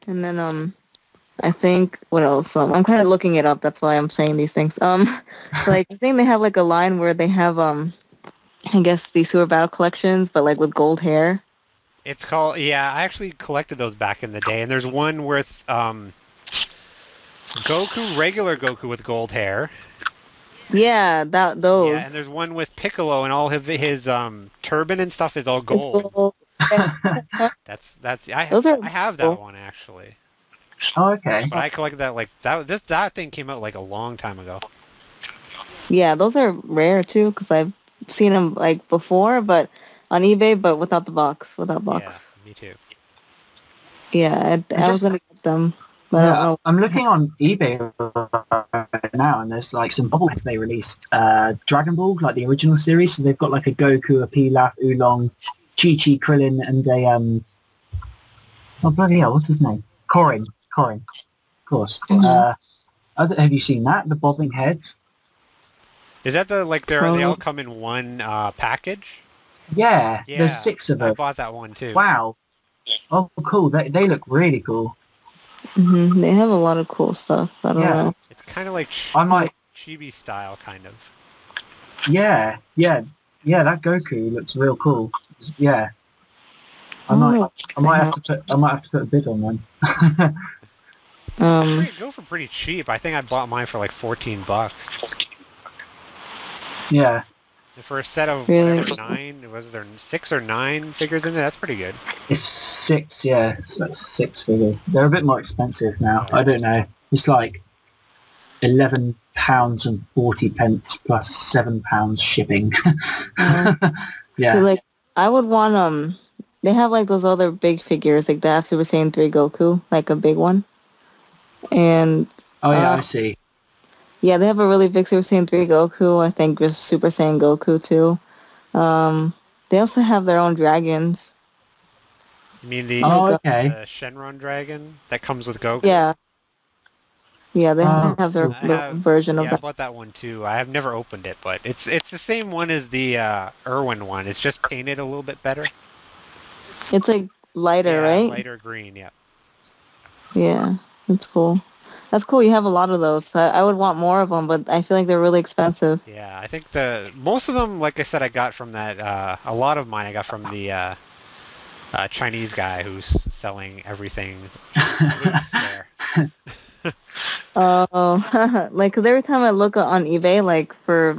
And then I think what else? I'm kind of looking it up. That's why I'm saying these things. Like I think they have like a line where they have I guess the sewer battle collections, but like with gold hair. It's called, yeah, I actually collected those back in the day, and there's one with Goku, regular Goku with gold hair. Yeah, Yeah, and those. there's one with Piccolo, and all of his turban and stuff is all It's gold. gold. Yeah. That's Those are I have that cool. one actually, Oh, okay. but I collected that like that thing came out like a long time ago. Yeah, those are rare too because I've seen them like before, but on eBay, but without the box, without Yeah, box. me too. Yeah, I I was just gonna get them, but I don't Yeah, know. I'm looking on eBay right now, and there's like some bobbleheads they released. Dragon Ball, like the original series. So they've got like a Goku, a Pilaf, Oolong, Chi Chi, Krillin, and a oh bloody hell, what's his name? Corin, of course. Mhm. Have you seen that? The bobbing heads? Is that the like they all Probably. come in one package? Yeah, there's Yeah, 6 of I them. bought that one too. Wow. Oh, cool. They look really cool. They have a lot of cool stuff. I don't Yeah, know. It's kind of like I might. chibi style, kind of. Yeah, yeah, yeah. That Goku looks real cool. Yeah, I I don't might. know what I they might have have. to put. I might have to put a bid on them. Um, Go for pretty cheap. I think I bought mine for like 14 bucks. Yeah, And for a set of really. whatever was there 6 or 9 figures in there? That's pretty good. it's 6. Yeah, it's like 6 figures. They're a bit more expensive now. Yeah. I don't know. It's like £11 and 40 pence plus £7 shipping. Uh, See, Yeah. like I would want They have like those other big figures, like the Super Saiyan 3 Goku, like a big one, and Oh yeah, I uh, see. yeah, they have a really big Super Saiyan 3 Goku. I think there's Super Saiyan Goku too. They also have their own dragons. You mean Like, Oh okay. the Shenron dragon that comes with Goku? yeah, yeah, they Oh have their cool. I little have, version of yeah, I that. bought that one too. I have never opened it, but it's the same one as the Irwin one. It's just painted a little bit better. It's like lighter, Yeah, right? lighter green. Yeah. Yeah, that's cool. That's cool. You have a lot of those. I would want more of them, but I feel like they're really expensive. Yeah, I think most of them, like I said, I got from that. A lot of mine I got from the Chinese guy who's selling everything loose there. Oh, like 'cause every time I look on eBay, like for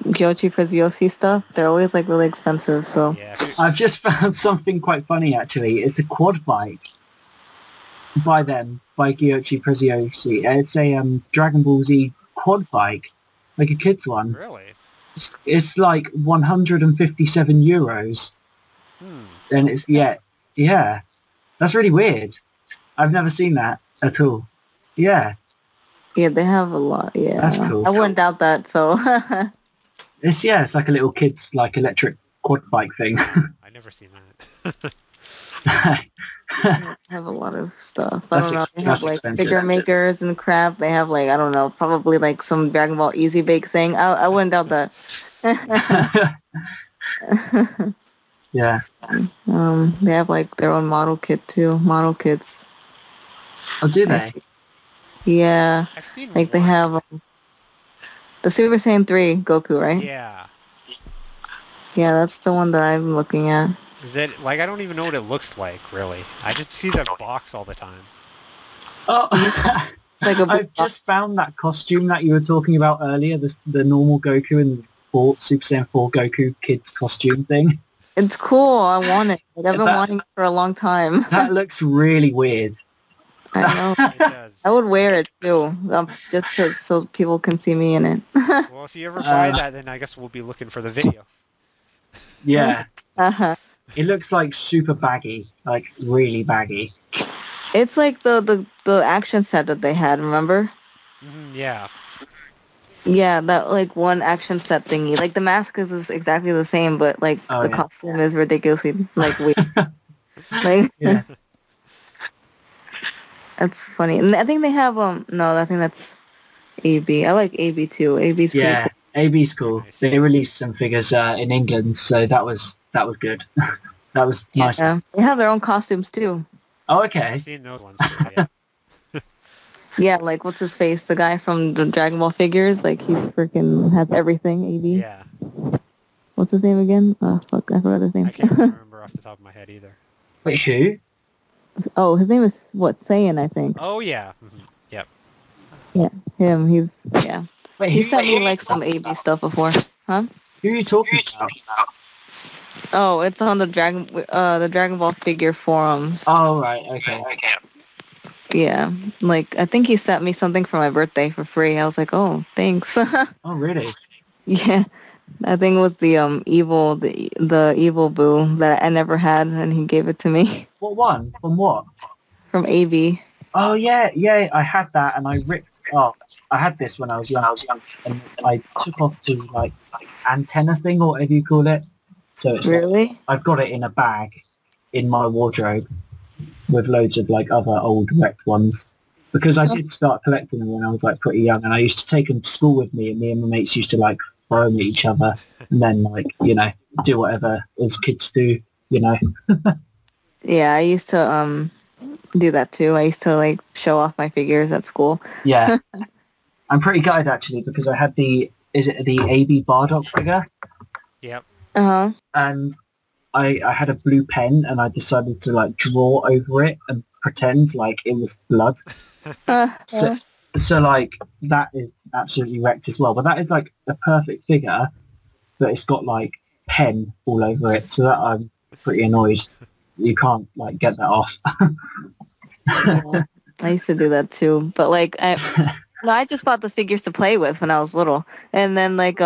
Gyochi for Yoshi stuff, they're always like really expensive. So Yeah. I've just found something quite funny actually. It's a quad bike by them, by Gyochi Preziosi. It's a Dragon Ball Z quad bike, like a kid's one. Really? It's like 157 euros, Hmm. and it's yeah. That's really weird. I've never seen that at all. Yeah, yeah, they have a lot. that's Yeah, cool. I wouldn't doubt that. So It's like a little kid's like electric quad bike thing. I never seen that. they have a lot of stuff. I don't know. They have that's like expensive. sticker makers and crap. They have like I don't know, probably like some Dragon Ball Easy Bake thing. I wouldn't doubt that. Yeah. They have like their own model kit too. Model kits. Oh, do I they? see. Yeah, I've seen like they one. have the Super Saiyan 3 Goku, right? Yeah. Yeah, that's the one that I'm looking at. Is it like I don't even know what it looks like really. I just see the box all the time. Oh, Like a big I've just found that costume that you were talking about earlier, the normal Goku and Super Saiyan 4 Goku kids costume thing. It's cool. I want it. Like, I've been That- wanting it for a long time. That looks really weird. I know. It does. I would wear it too, just so people can see me in it. Well, if you ever buy that, then I guess we'll be looking for the video. Yeah. Uh-huh. It looks like super baggy, like really baggy. It's like the action set that they had. Remember? Yeah. Yeah, that like one action set thingy. Like the mask is exactly the same, but like Oh, the yeah. costume is ridiculously like weird. Like Yeah. that's funny. And I think they have no, I think that's AB. I like AB too. AB's pretty Yeah. AB's cool. Nice. They released some figures in England, so that was good. That was cool. nice. Yeah. They have their own costumes too. Oh, okay. I've seen those ones too, yeah. Yeah, like what's his face? The guy from the Dragon Ball figures. Like he's freaking has everything. AB. Yeah. What's his name again? Oh fuck, I forgot his name. I can't remember off the top of my head either. Wait, who? Oh, his name is what? Saiyan, I think. Oh yeah. Yep. Yeah, him. He's yeah. Wait, He who, sent me like some AB stuff before. Huh? who are you talking about? Oh, it's on the Dragon Ball figure forums. Oh, right. Okay. Yeah, like I think he sent me something for my birthday for free. I was like, oh, thanks. Oh, really? Yeah, I think it was the the evil boo that I never had, and he gave it to me What one? From what? from AB. Oh, yeah. I had that, and I ripped. Oh, I had this when I was young. And I took off his like antenna thing, or whatever you call it. So it's Really? I've got it in a bag in my wardrobe with loads of like other old wrecked ones, because I did start collecting them when I was like pretty young, and I used to take them to school with me, and me and my mates used to like throw them at each other and then like, you know, do whatever as kids do, you know. Yeah, I used to do that too. I used to like show off my figures at school. Yeah. I'm pretty gutted actually, because I had the AB Bardock figure, Yep. Uh-huh. and I had a blue pen, and I decided to like draw over it and pretend like it was blood. So like that is absolutely wrecked as well. But that is like a perfect figure, but it's got like pen all over it. So that I'm pretty annoyed. You can't like get that off. Yeah, I used to do that too, but like I just bought the figures to play with when I was little, and then like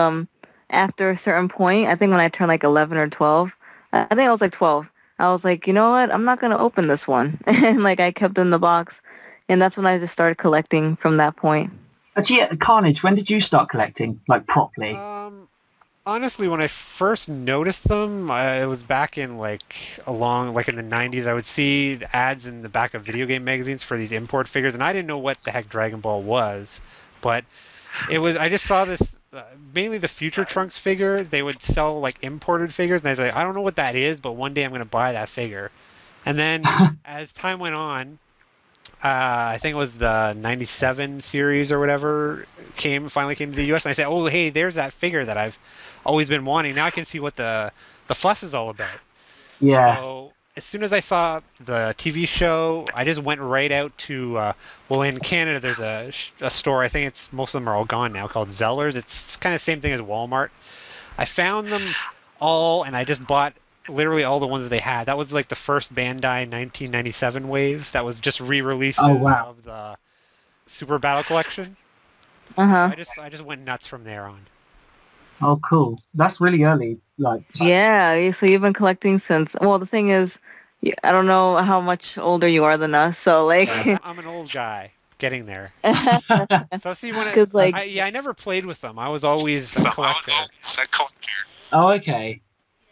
after a certain point, I think when I turned like 11 or 12, I think I was like 12. I was like, you know what? I'm not gonna open this one, and like I kept it in the box, and that's when I just started collecting from that point. Actually, Carnage, when did you start collecting like properly? Honestly, when I first noticed them, it was back in like in the 90s. I would see ads in the back of video game magazines for these import figures, and I didn't know what the heck Dragon Ball was, but I just saw this, mainly the Future Trunks figure. They would sell like imported figures, and I was like, I don't know what that is, but one day I'm going to buy that figure. And then as time went on, I think it was the 97 series or whatever finally came to the US, and I said, oh, hey, there's that figure that I've always been wanting. Now I can see what the fuss is all about. Yeah. So as soon as I saw the TV show, I just went right out to, in Canada there's a store, I think most of them are all gone now, called Zellers. It's kind of the same thing as Walmart. I found them all, and I just bought literally all the ones that they had. That was like the first Bandai 1997 wave that was just re-releases of the Super Battle Collection. Uh-huh. I just went nuts from there on. Oh, cool. That's really early. Like. Yeah, so you've been collecting since. Well, the thing is, I don't know how much older you are than us, so like. I'm an old guy getting there. So see, I never played with them. I was always a collector. Oh, okay.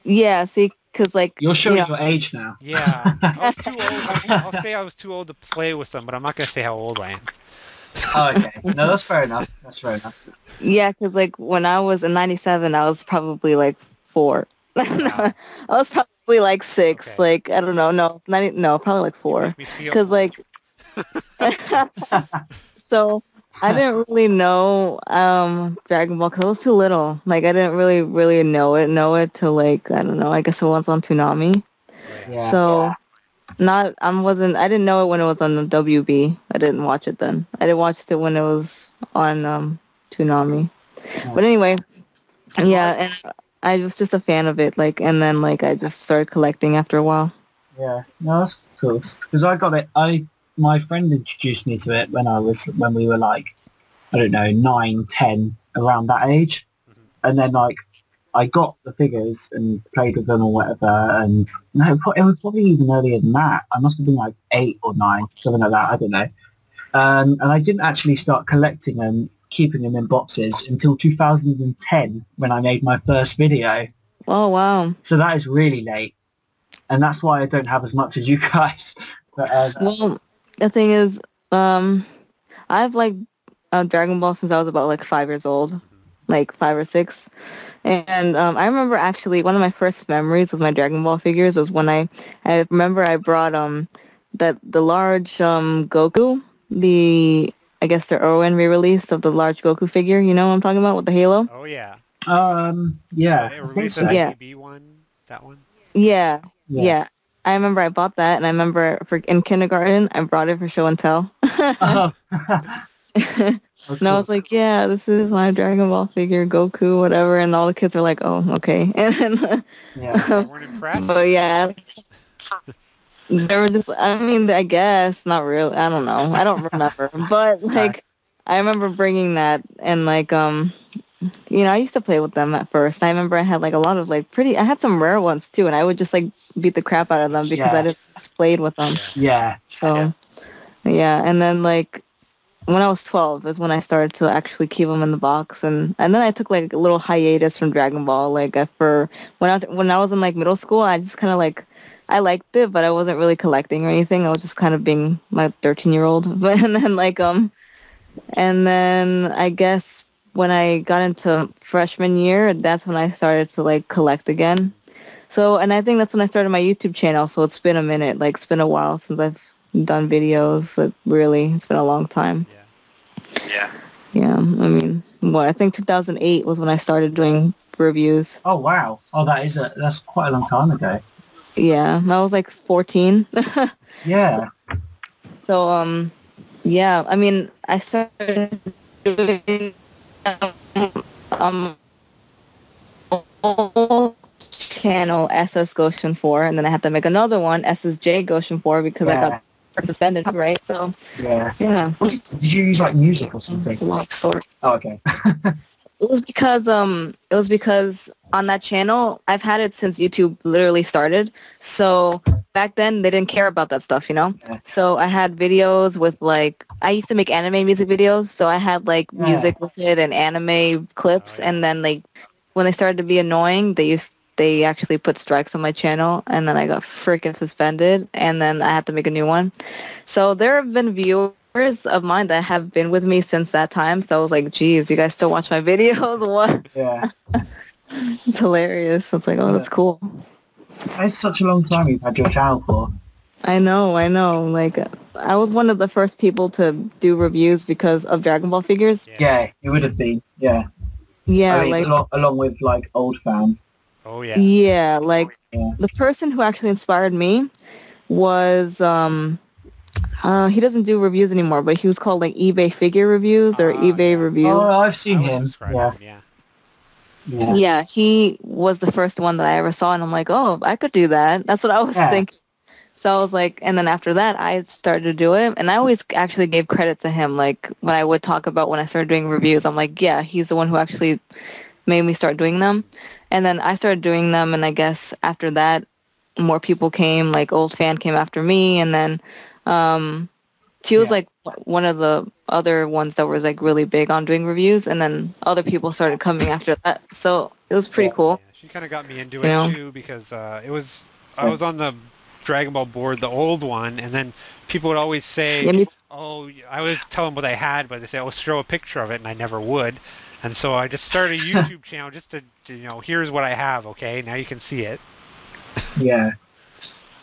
Yeah, see, because like you're showing your age now. Yeah, I was too old. I'll say I was too old to play with them, but I'm not gonna say how old I am. Oh, okay. No, that's fair enough. Yeah, because like when I was in '97, I was probably like 4. I was probably like 6. Okay. Like I don't know. No, probably like 4. Because like, so I didn't really know Dragon Ball because I was too little. Like I didn't really know it till like, I don't know, I guess it was on Toonami. Yeah. So I didn't know it when it was on the WB. I didn't watch it then. I didn't watch it when it was on Toonami. Yeah. But anyway, yeah, and I was just a fan of it, like, and then like I just started collecting after a while. Yeah, no, that's cool. Because I got it. My friend introduced me to it when we were like, I don't know, 9, 10, around that age. Mm-hmm. And then like I got the figures and played with them or whatever, and no, it was probably even earlier than that. I must have been like 8 or 9, something like that, I don't know. And I didn't actually start collecting them, keeping them in boxes until 2010 when I made my first video. Oh, wow. So that is really late. And that's why I don't have as much as you guys. But, well, the thing is, I've liked Dragon Ball since I was about like 5 years old, like 5 or 6. And I remember actually one of my first memories with my Dragon Ball figures was when I remember I brought that the large Goku, I guess the Irwin re-release of the large Goku figure. You know what I'm talking about with the halo? Oh yeah. Yeah. It I think released so. an Yeah. IDB one. That one. Yeah, Yeah. yeah. I remember I bought that, and I remember in kindergarten I brought it for show and tell. Oh. And I was like, yeah, this is my Dragon Ball figure, Goku, whatever. And all the kids were like, oh, okay. And then, Yeah. They weren't impressed. but yeah, they were just, I mean, I guess, not really. I don't know. I don't remember. But, like, I remember bringing that and, like, you know, I used to play with them at first. I remember I had, like, a lot of, like, I had some rare ones, too. And I would just, like, beat the crap out of them because I just played with them. Yeah. So, yeah. And then, like, when I was 12 is when I started to actually keep them in the box, and then I took like a little hiatus from Dragon Ball. Like for when I was in like middle school, I just kind of like I liked it, but I wasn't really collecting or anything. I was just kind of being my 13-year-old. But and then I guess when I got into freshman year, that's when I started to like collect again. So and I think that's when I started my YouTube channel. So it's been a minute. Like it's been a while since I've done videos. Like, really, it's been a long time. Yeah, I mean, I think 2008 was when I started doing reviews. Oh wow. Oh, that's quite a long time ago. Yeah, I was like 14. Yeah. So, yeah, I mean, I started doing old channel SSJGoshin4, and then I had to make another one, SSJGoshin4, because I got suspended, right? So yeah. Did you use like music or something? Long story. Oh, okay. It was because on that channel I've had it since YouTube literally started. So back then they didn't care about that stuff, you know. Yeah. So I had videos with like I used to make anime music videos, so I had like music with it and anime clips, and then like when they started to be annoying, they actually put strikes on my channel, and then I got freaking suspended, and then I had to make a new one. So there have been viewers of mine that have been with me since that time. So I was like, geez, you guys still watch my videos? What? Yeah. It's hilarious. It's like, oh, that's cool. It's such a long time you've had your channel for. I know. Like, I was one of the first people to do reviews because of Dragon Ball figures. Yeah, it would have been. Yeah. Yeah, I mean, like along with like old fan. Oh yeah. Yeah, like the person who actually inspired me was he doesn't do reviews anymore, but he was called like eBay Figure Reviews or eBay Review. Oh, I've seen him. Yeah, he was the first one that I ever saw, and I'm like, oh, I could do that. That's what I was thinking. So I was like, and then after that, I started to do it, and I always actually gave credit to him. Like when I would talk about when I started doing reviews, I'm like, yeah, he's the one who actually made me start doing them. And then I started doing them, and I guess after that, more people came. Like old fan came after me, and then she was like one of the other ones that was like really big on doing reviews, and then other people started coming after that. So it was pretty cool. Yeah, she kind of got me into it too because I was on the Dragon Ball board, the old one, and then people would always say, "Oh, I always tell them what I had," but they say, "Oh, show a picture of it," and I never would. And so I just started a YouTube channel just to here's what I have, okay? Now you can see it. Yeah.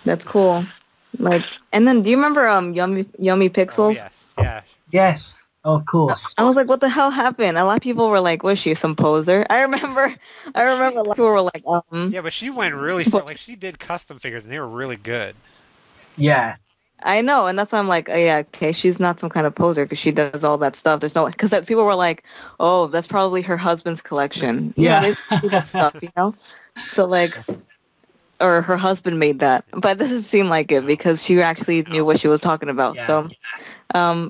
That's cool. Like, and then do you remember Yummy Pixels? Oh, yes, yeah. Yes, of course. I was like, what the hell happened? A lot of people were like, was she some poser? I remember a lot of people were like, Yeah, but she went really far. Like, she did custom figures, and they were really good. Yeah. I know, and that's why I'm like, oh, yeah, okay, she's not some kind of poser because she does all that stuff. There's no, because people were like, oh, that's probably her husband's collection. Yeah. They do that stuff, you know? So like, or her husband made that, but this doesn't seem like it because she actually knew what she was talking about. Yeah. So,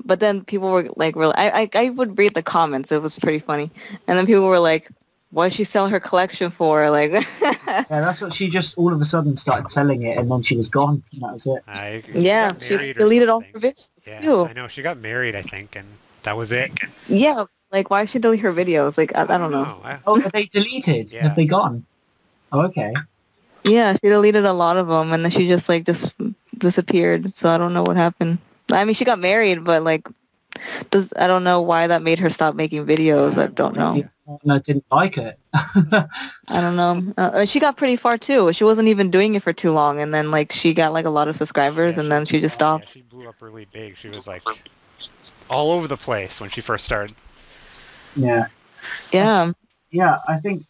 but then people were like, really, I would read the comments. It was pretty funny, and then people were like, what did she sell her collection for? Like, yeah, that's what she just all of a sudden started selling it, and then she was gone. And that was it. She deleted all her videos too. I know, she got married, I think, and that was it. Yeah, like why did she delete her videos? Like, I don't know. Oh, are they deleted? Yeah. Have they gone? Oh, okay. Yeah, she deleted a lot of them, and then she just disappeared. So I don't know what happened. I mean, she got married, but like, I don't know why that made her stop making videos. I don't know. and I didn't like it. I don't know. She got pretty far too. She wasn't even doing it for too long, and then like she got like a lot of subscribers, and then she just stopped. Yeah, she blew up really big. She was like all over the place when she first started. Yeah. Yeah. Yeah, I think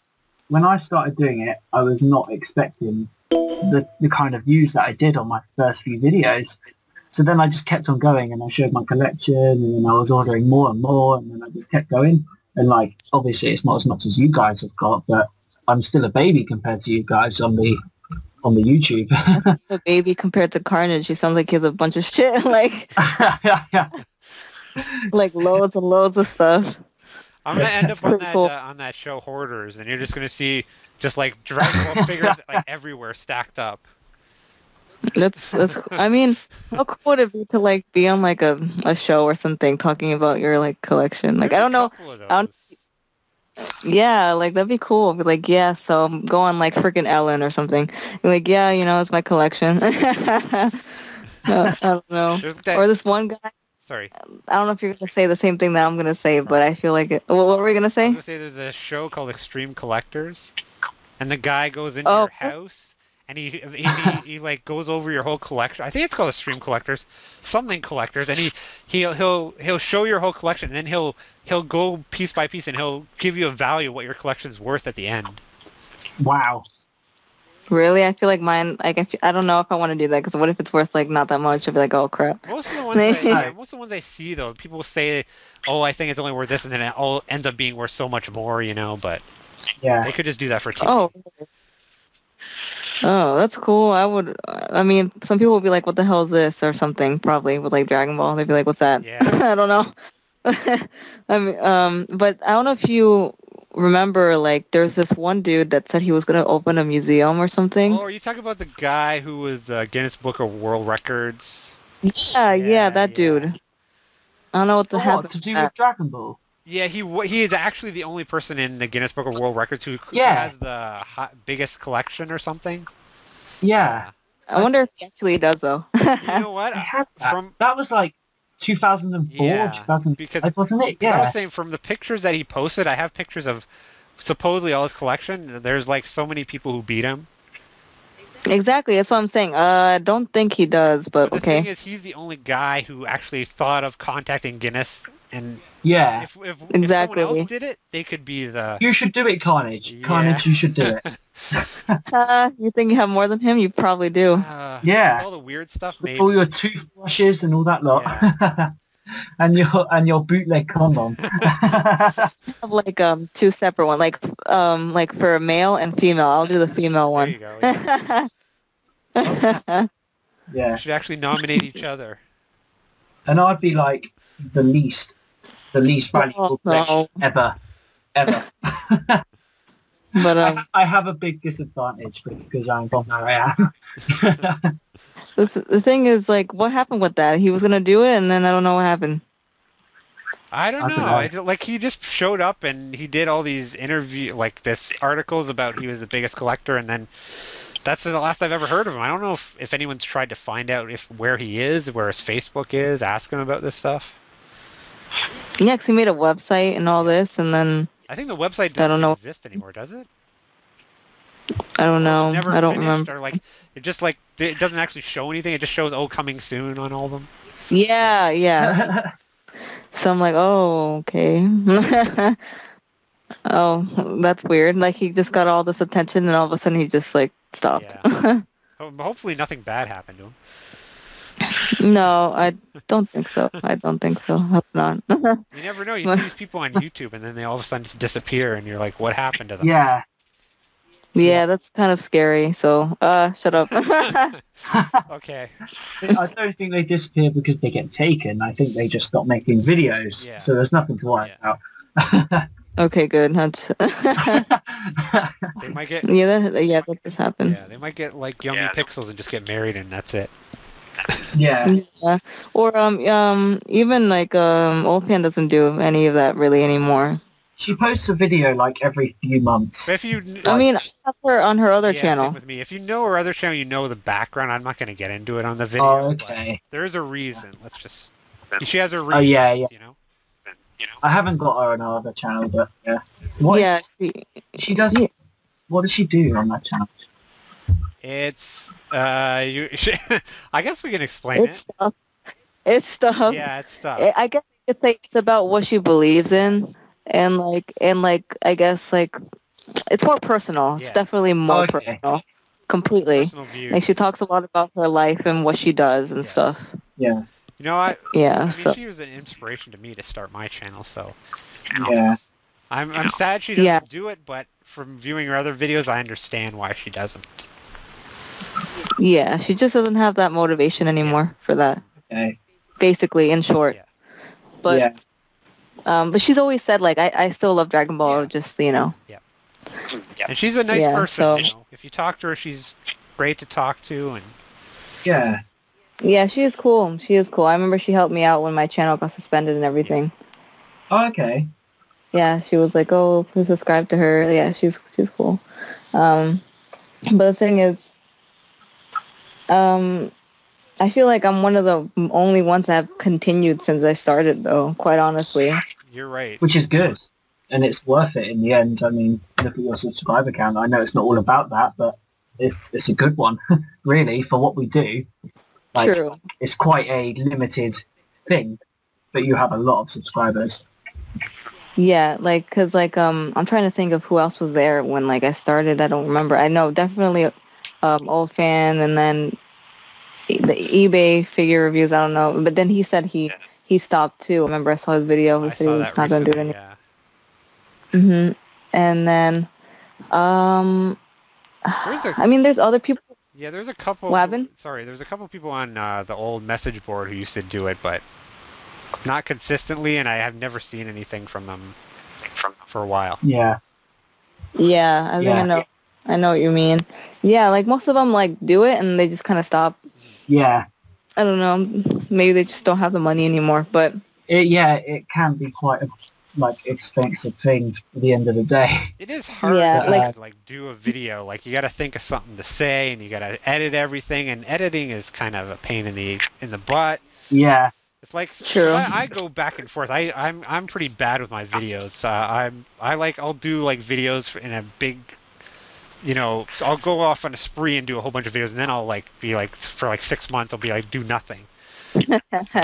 when I started doing it, I was not expecting the kind of views that I did on my first few videos. So then I just kept on going, and I showed my collection, and then I was ordering more and more, and then I just kept going. And like, obviously, it's not as much as you guys have got, but I'm still a baby compared to you guys on the YouTube. A baby compared to Carnage. He sounds like he has a bunch of shit, like like loads and loads of stuff. I'm gonna end up on that cool. On that show Hoarders, and you're just gonna see just like Dragon Ball figures like everywhere stacked up. That's I mean, how cool would it be to like be on like a show or something talking about your like collection? Like, I don't know. Yeah, like that'd be cool. Be like, yeah, so go on like freaking Ellen or something. Be like, yeah, you know, it's my collection. I don't know. Or this one guy. Sorry. I don't know if you're gonna say the same thing that I'm gonna say, but I feel like it. What were we gonna say? I was gonna say there's a show called Extreme Collectors, and the guy goes into your house. And he like goes over your whole collection. I think it's called Stream Collectors, something collectors. And he'll show your whole collection. And then he'll go piece by piece, and he'll give you a value of what your collection's worth at the end. Wow. Really? I feel like mine. Like I don't know if I want to do that, because what if it's worth like not that much? I'd be like, oh crap. Most of the ones I see though, people say, oh, I think it's only worth this, and then it all ends up being worth so much more, you know. But yeah, they could just do that for TV. Oh, that's cool. I mean, some people will be like, what the hell is this? Or something, probably, with like Dragon Ball. They'd be like, what's that? Yeah. I don't know. I mean, but I don't know if you remember, like, there's this one dude that said he was going to open a museum or something. Oh, are you talking about the guy who was the Guinness Book of World Records? Yeah, that dude. I don't know what happened. To do with Dragon Ball? Yeah, he is actually the only person in the Guinness Book of World Records who has the biggest collection or something. Yeah. I wonder if he actually does, though. You know what? That was like 2004, 2005, wasn't it? Yeah. I was saying, from the pictures that he posted, I have pictures of supposedly all his collection. There's like so many people who beat him. Exactly, that's what I'm saying. I don't think he does, but okay. The thing is, he's the only guy who actually thought of contacting Guinness, and yeah, if someone else did it, they could be the... You should do it, Carnage. Yeah. Carnage, you should do it. You think you have more than him? You probably do. Yeah. All the weird stuff, maybe. All your toothbrushes and all that lot. Yeah. and your bootleg condom. have like two separate ones, like for a male and female. I'll do the female one. There you go. Yeah. Yeah. We should actually nominate each other. And I'd be like the least valuable collection ever. But I have a big disadvantage because I'm from where I am. The thing is, like, what happened with that? He was gonna do it, and then I don't know what happened. I don't know. Like, he just showed up and he did all these this articles about he was the biggest collector, and then that's the last I've ever heard of him. I don't know if anyone's tried to find out where he is, where his Facebook is, ask him about this stuff. Yeah, 'cause he made a website and all this, and then... I think the website doesn't exist anymore, does it? I don't know. I don't remember. Or it doesn't actually show anything. It just shows, coming soon on all of them. Yeah. So I'm like, oh, okay. Oh, that's weird. Like, he just got all this attention, and all of a sudden he just, like, stopped. Yeah. Hopefully nothing bad happened to him. No, I don't think so. Hope not. You never know. You see these people on YouTube, and then they all of a sudden just disappear, and you're like, what happened to them? Yeah. Yeah, that's kind of scary. So, shut up. Okay. I don't think they disappear because they get taken. I think they just stop making videos. Yeah. So there's nothing to worry about. Okay, good. They might get... that just happened. Yeah, they might get, like, Yummy Pixels and just get married, and that's it. Yeah. Or even like Old Pan doesn't do any of that really anymore. She posts a video like every few months. But if you, I mean, I have her on her other channel. Same with me. If you know her other channel, you know the background. I'm not going to get into it on the video. Oh, okay. There is a reason. Let's just. She has her reason. Oh yeah. You know. I haven't got her on our other channel, but yeah. What Yeah, she does? What does she do on that channel? It's I guess we can explain it's it. stuff. It's stuff. Yeah, it's stuff. I guess it's like it's about what she believes in, and I guess like it's more personal. It's Yeah. definitely more Okay. personal. Completely. Personal views. Like she talks a lot about her life and what she does and Yeah. stuff. Yeah. You know, I mean, So she was an inspiration to me to start my channel. So Yeah. I'm sad she doesn't do it, but from viewing her other videos, I understand why she doesn't. yeah, she just doesn't have that motivation anymore for that. Okay. Basically, in short. Yeah. But Yeah. but she's always said like I still love Dragon Ball. Yeah. Just And she's a nice Yeah, person. so- You know? If you talk to her, she's great to talk to, and Yeah. Yeah, she is cool. She is cool. I remember she helped me out when my channel got suspended and everything. Oh, okay. Yeah, she was like, "Oh, please subscribe to her." Yeah, she's cool. But the thing is, I feel like I'm one of the only ones that have continued since I started, though. Quite honestly. you're right. Which is good. And it's worth it in the end. I mean, look at your subscriber count. I know it's not all about that, but it's a good one, really, for what we do. Like, True. it's quite a limited thing, but you have a lot of subscribers. Yeah, like, cause like I'm trying to think of who else was there when like I started. I don't remember. I know definitely old fan, and then the eBay figure reviews. I don't know, but then he said he stopped too. I remember I saw his video. He I said he saw was that not gonna do it recently, anymore. yeah. And then There's a I mean, there's other people. Yeah, there's a couple. What happened? Sorry, there's a couple people on the old message board who used to do it, but not consistently, and I have never seen anything from them for a while. Yeah. Yeah, I think I know what you mean. Yeah, like most of them like do it and they just kind of stop. Yeah. I don't know. Maybe they just don't have the money anymore. But It can be quite a expensive thing at the end of the day. It is hard Yeah, to like do a video. Like you got to think of something to say, and you got to edit everything. And editing is kind of a pain in the butt. Yeah. It's like True. I go back and forth. I'm pretty bad with my videos. I'll do like videos in a big, so I'll go off on a spree and do a whole bunch of videos, and then I'll like be like for like 6 months I'll be like do nothing.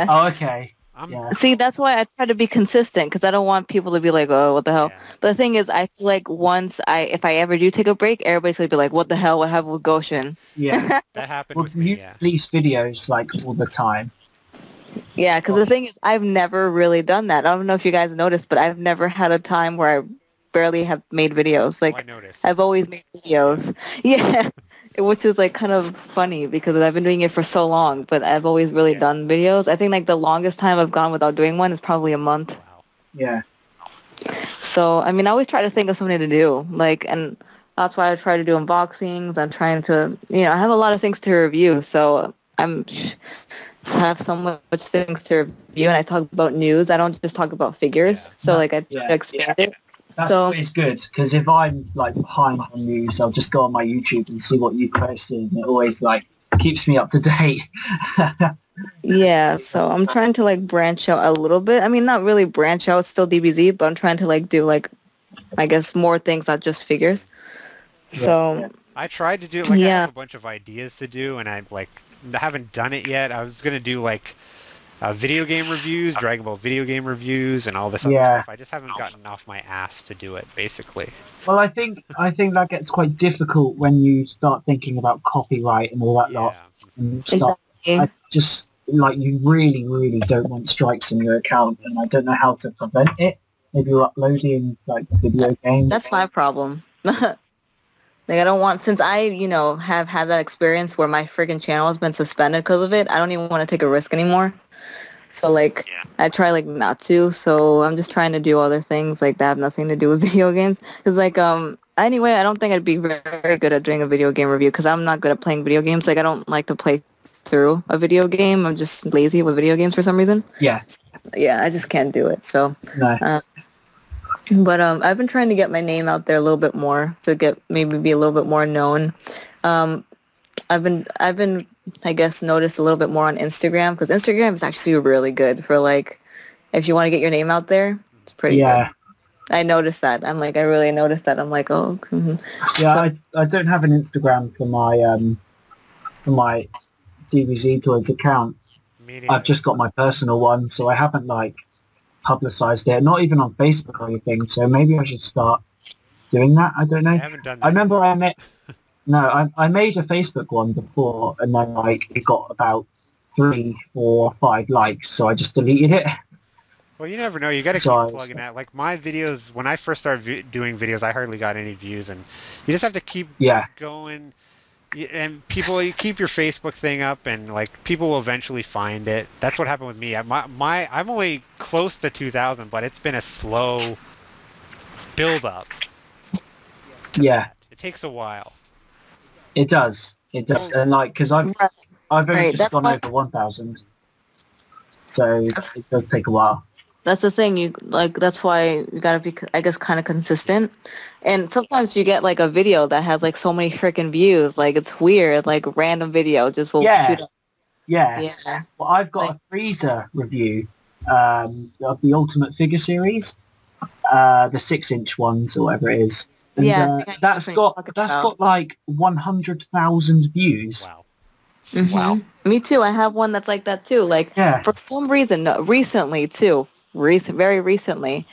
Oh, okay. Yeah. see, that's why I try to be consistent because I don't want people to be like, "Oh, what the hell." Yeah. But the thing is, I feel like if I ever do take a break, everybody's gonna be like, "What the hell? What happened with Goshin?" Yeah. That happened Well, with me. you Yeah. release videos like all the time. Yeah, because the thing is, I've never really done that. I don't know if you guys noticed, but I've never had a time where I barely have made videos. I Like, noticed. I've always made videos. Yeah, which is like kind of funny because I've been doing it for so long, but I've always really done videos. I think like the longest time I've gone without doing one is probably a month. Wow. Yeah. So, I mean, I always try to think of something to do. Like, and that's why I try to do unboxings. I'm trying to, I have a lot of things to review. So I have so much things to review, and I talk about news. I don't just talk about figures. Yeah. So, like, I try Yeah. to expand it. That's So- always good because if I'm like behind on news, I'll just go on my YouTube and see what you posted, and it always like keeps me up to date. Yeah, so I'm trying to like branch out a little bit. I mean, not really branch out, still DBZ, but I'm trying to like do like, I guess, more things, not just figures. So, I tried to do I Yeah. have a bunch of ideas to do, and I haven't done it yet. I was gonna do like video game reviews, Dragon Ball video game reviews, and all this other Yeah. stuff. I just haven't gotten off my ass to do it, basically. Well, I think that gets quite difficult when you start thinking about copyright and all that lot. And you start, exactly. I just like you really, really don't want strikes on your account, and I don't know how to prevent it. Maybe you're uploading like video games. That's my problem. Like, I don't want, since I, have had that experience where my freaking channel has been suspended because of it, I don't even want to take a risk anymore. So, like, I try, like, not to. So I'm just trying to do other things, like, that have nothing to do with video games. Because, like, anyway, I don't think I'd be very good at doing a video game review because I'm not good at playing video games. Like, I don't like to play through a video game. I'm just lazy with video games for some reason. Yeah. Yeah, I just can't do it. So, No. but I've been trying to get my name out there a little bit more to maybe be a little bit more known. I've been I guess noticed a little bit more on Instagram because Instagram is actually really good for like if you want to get your name out there, it's pretty good. I noticed that. I'm like, I really noticed that. I'm like, oh. Mm-hmm. Yeah, so, I don't have an Instagram for my DBZtoys account. I've just got my personal one, so I haven't like publicized it. Not even on Facebook or anything. So maybe I should start doing that. I don't know. I haven't done that. I remember I made a Facebook one before, and then like it got about 3, 4, 5 likes, so I just deleted it. Well, you never know. You got to keep plugging that. Like my videos, when I first started doing videos, I hardly got any views, and you just have to keep going. And people, you keep your Facebook thing up, and like people will eventually find it. That's what happened with me. I'm only close to 2,000, but it's been a slow build up. Yeah, it takes a while. It does. It does, and like because I've only just gone over 1,000, so it does take a while. That's the thing. That's why you gotta be, I guess, kind of consistent. And sometimes you get like a video that has like so many freaking views. Like it's weird. Like random video just will shoot up. Yeah. Well, I've got a freezer review of the Ultimate Figure series, the 6-inch ones or whatever it is. And, that's got like 100,000 views. Wow. Mm-hmm. Wow. Me too. I have one that's like that too. Like for some reason, recently too. Very recently,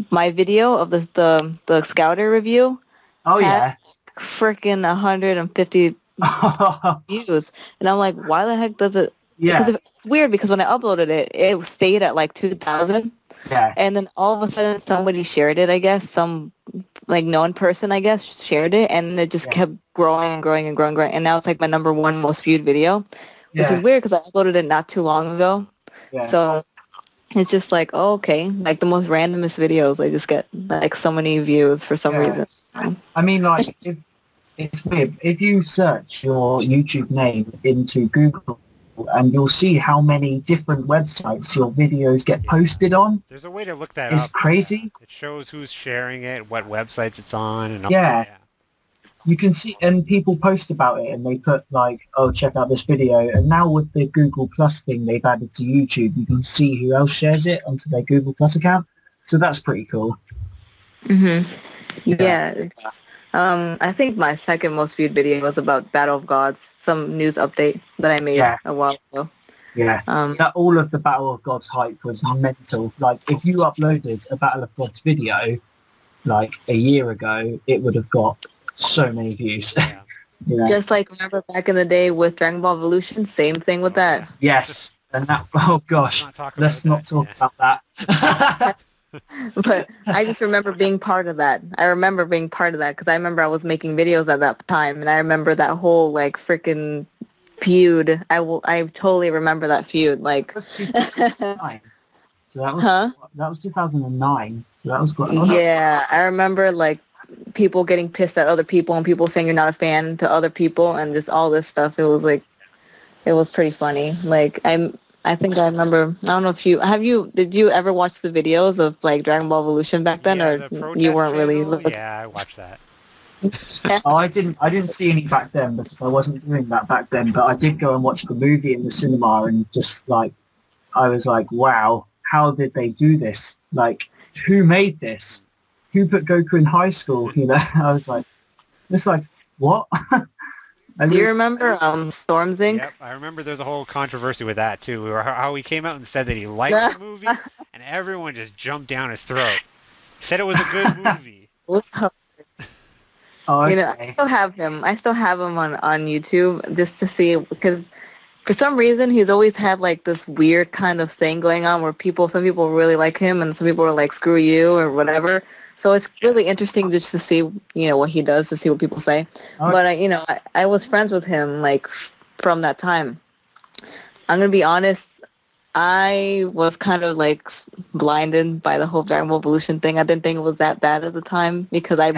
my video of the Scouter review has freaking 150 views, and I'm like, why the heck does it? Because it's weird because when I uploaded it, it stayed at like 2,000. Yeah. And then all of a sudden somebody shared it. I guess some like known person shared it, and it just kept growing and growing and growing, and now it's like my #1 most viewed video, which is weird because I uploaded it not too long ago. Yeah. So. It's just like, oh, okay, like the most randomest videos, I just get like so many views for some reason. I mean, like, it's weird. If you search your YouTube name into Google, and you'll see how many different websites your videos get posted on. There's a way to look that up. It's crazy. It shows who's sharing it, what websites it's on, and all that. You can see, and people post about it, and they put like, "Oh, check out this video." And now with the Google Plus thing they've added to YouTube, you can see who else shares it onto their Google Plus account. So that's pretty cool. Mhm. Yeah. I think my second most viewed video was about Battle of Gods, some news update that I made a while ago. Yeah. That all of the Battle of Gods hype was mental. Like, if you uploaded a Battle of Gods video like a year ago, it would have got so many views. Just like remember back in the day with Dragon Ball Evolution, same thing with that. Yes, and that, oh gosh, let's not talk about that. But I just remember being part of that. I remember being part of that because I remember I was making videos at that time, and I remember that whole like freaking feud. I totally remember that feud. Like, that was 2009. So that was quite. Yeah, I remember like people getting pissed at other people and people saying you're not a fan to other people and just all this stuff. It was like, it was pretty funny. Like I think I remember, I don't know if did you ever watch the videos of like Dragon Ball Evolution back then, or you weren't really looking? Yeah, I watched that. Oh, I didn't see any back then because I wasn't doing that back then, but I did go and watch the movie in the cinema, and just like, I was like, wow, how did they do this? Like, who made this? Who put Goku in high school? You know, I was like, it's like, what? Do you remember Storms Inc.? Yep, I remember there's a whole controversy with that too, how he came out and said that he liked the movie, and everyone just jumped down his throat. He said it was a good movie. Oh, okay. You know, I still have him on YouTube just to see, because for some reason he's always had like this weird kind of thing going on where some people really like him and some people are like, screw you or whatever. So it's really interesting just to see, you know, what he does, to see what people say. Oh. But I was friends with him like from that time. I'm going to be honest, I was kind of like blinded by the whole Dragon Ball Evolution thing. I didn't think it was that bad at the time because I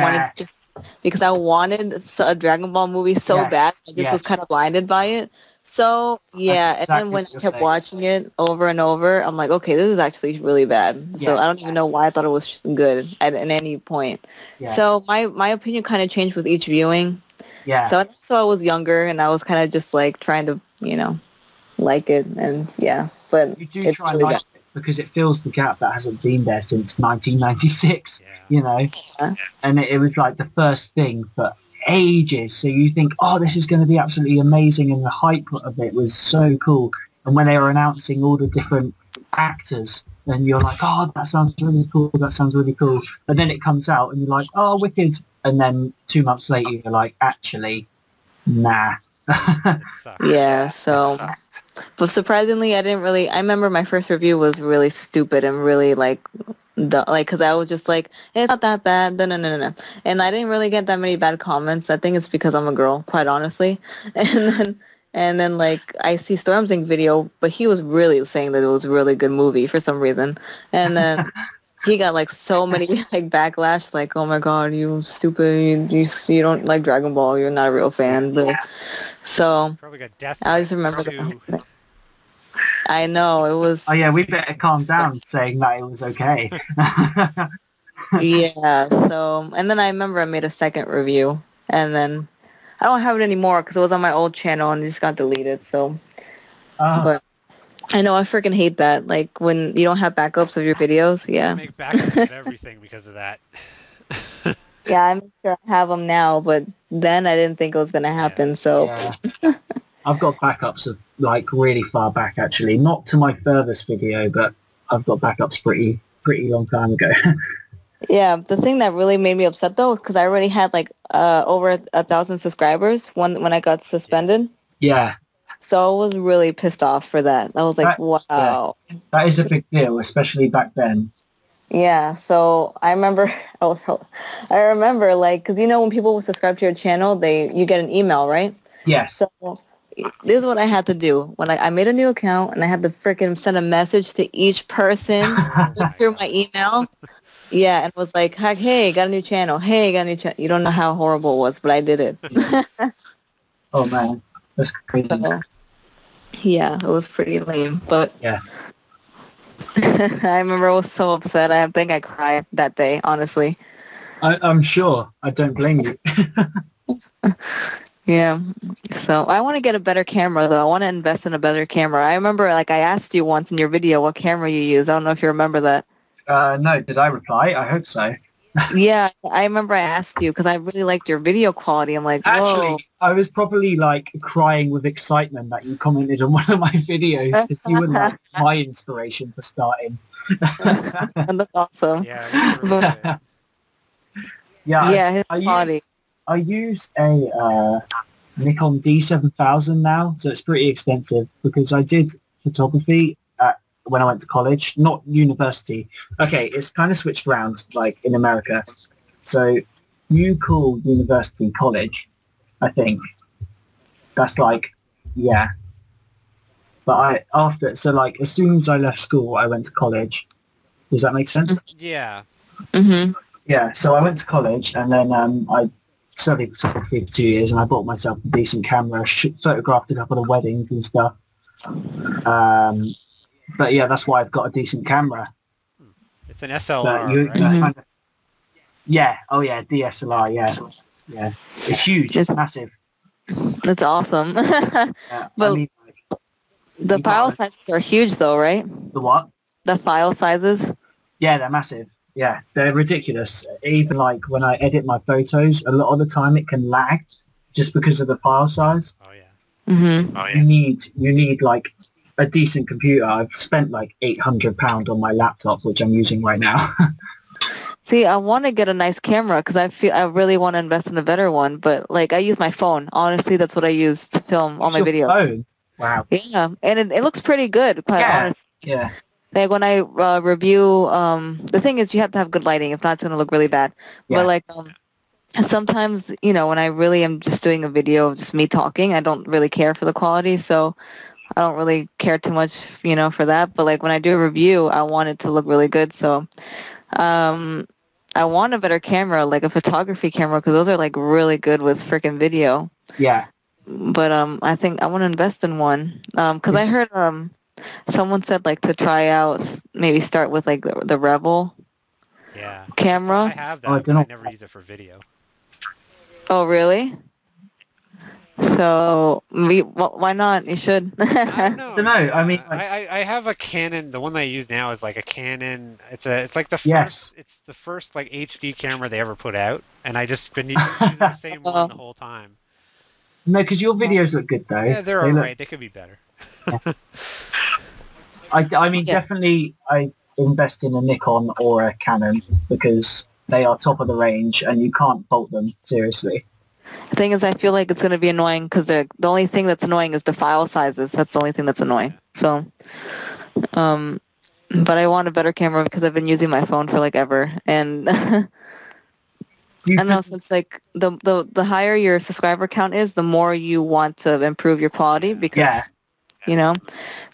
wanted a Dragon Ball movie so bad. I just was kind of blinded by it. So, yeah, and then when I kept watching it over and over, I'm like, okay, this is actually really bad. So I don't even know why I thought it was good at any point. Yeah. So my opinion kind of changed with each viewing. Yeah. So I was younger, and I was kind of just like trying to, like it, and but you do try and like it because it fills the gap that hasn't been there since 1996. Yeah. You know, and it was like the first thing for ages. So you think, oh, this is going to be absolutely amazing, and the hype of it was so cool. And when they were announcing all the different actors, then you're like, oh, that sounds really cool. That sounds really cool. And then it comes out, and you're like, oh, wicked. And then 2 months later, you're like, actually, nah. Yeah, so, but surprisingly, I remember my first review was really stupid and really because I was just like, it's not that bad, no. And I didn't really get that many bad comments. I think it's because I'm a girl, quite honestly. And then like, I see Stormzy's video, but he was really saying that it was a really good movie for some reason. And then he got like so many like backlash, like, oh my god, you stupid, you don't like Dragon Ball, you're not a real fan. But so Probably got death I just remember that. I know, it was... Oh yeah, we better calm down saying that it was okay. Yeah, so... And then I remember I made a second review, and then... I don't have it anymore because it was on my old channel and it just got deleted, so... But I know, I freaking hate that. Like, when you don't have backups of your videos, yeah. I make backups of everything because of that. Yeah, I'm sure I have them now, but then I didn't think it was going to happen, so... Yeah. I've got backups of, like, really far back, actually. Not to my furthest video, but I've got backups pretty long time ago. Yeah, the thing that really made me upset, though, is because I already had, like, over 1,000 subscribers when I got suspended. Yeah. So I was really pissed off for that. I was like, wow. Yeah. That is a big deal, especially back then. Yeah, so I remember, like, because, you know, when people will subscribe to your channel, you get an email, right? Yes. So this is what I had to do. When I made a new account and I had to freaking send a message to each person through my email. Yeah, and it was like, hey, got a new channel. Hey, got a new channel. You don't know how horrible it was, but I did it. Oh, man. That's crazy. So, yeah, it was pretty lame, but... Yeah. I remember I was so upset. I think I cried that day, honestly. I'm sure. I don't blame you. Yeah. So I want to get a better camera, though. I want to invest in a better camera. I remember, like, I asked you once in your video what camera you use. I don't know if you remember that. No, did I reply? I hope so. Yeah, I remember I asked you because I really liked your video quality. I'm like, whoa. Actually, I was probably like crying with excitement that you commented on one of my videos because you were like my inspiration for starting. That's awesome. Yeah. Yeah, his quality. I use a Nikon D7000 now, so it's pretty expensive because I did photography when I went to college, not university. Okay, it's kind of switched around, like in America. So you call university college, I think. That's like, yeah. But as soon as I left school, I went to college. Does that make sense? Yeah. Mm-hmm. Yeah, so I went to college and then I studied photography for 2 years and I bought myself a decent camera, photographed a couple of weddings and stuff. But yeah, that's why I've got a decent camera. It's an SLR, right? Mm-hmm. Yeah. Oh yeah, DSLR. Yeah. It's huge. It's massive. That's awesome. But I mean, the file sizes are huge, though, right? The what? The file sizes. Yeah, they're massive. Yeah, they're ridiculous. Even like when I edit my photos, a lot of the time it can lag just because of the file size. Oh yeah. Mm-hmm. Oh yeah. You need like a decent computer. I've spent like £800 on my laptop, which I'm using right now. See, I want to get a nice camera because I really want to invest in a better one. But like, I use my phone. Honestly, that's what I use to film all my videos. Phone? Wow. Yeah, and it looks pretty good. Quite honestly. Yeah. Like when I review, the thing is you have to have good lighting. If not, it's going to look really bad. Yeah. But like, sometimes, you know, when I really am just doing a video of just me talking, I don't really care for the quality. So I don't really care too much, you know, for that. But like when I do a review, I want it to look really good. So I want a better camera, like a photography camera, because those are like really good with freaking video. Yeah. But I think I want to invest in one because I heard someone said like to try out, maybe start with like the Rebel camera. I have that, but I never use it for video. Oh, really? So why not? You should. I don't know. I mean, I have a Canon. The one that I use now is like a Canon. It's like the first. Yes. It's the first like HD camera they ever put out, and I just been using the same one the whole time. No, because your videos look good though. Yeah, they're alright. They could be better. I mean, definitely, I invest in a Nikon or a Canon because they are top of the range, and you can't fault them seriously. The thing is, I feel like it's going to be annoying because the only thing that's annoying is the file sizes. That's the only thing that's annoying. So, but I want a better camera because I've been using my phone for like ever, and I don't know, since like the higher your subscriber count is, the more you want to improve your quality because, you know,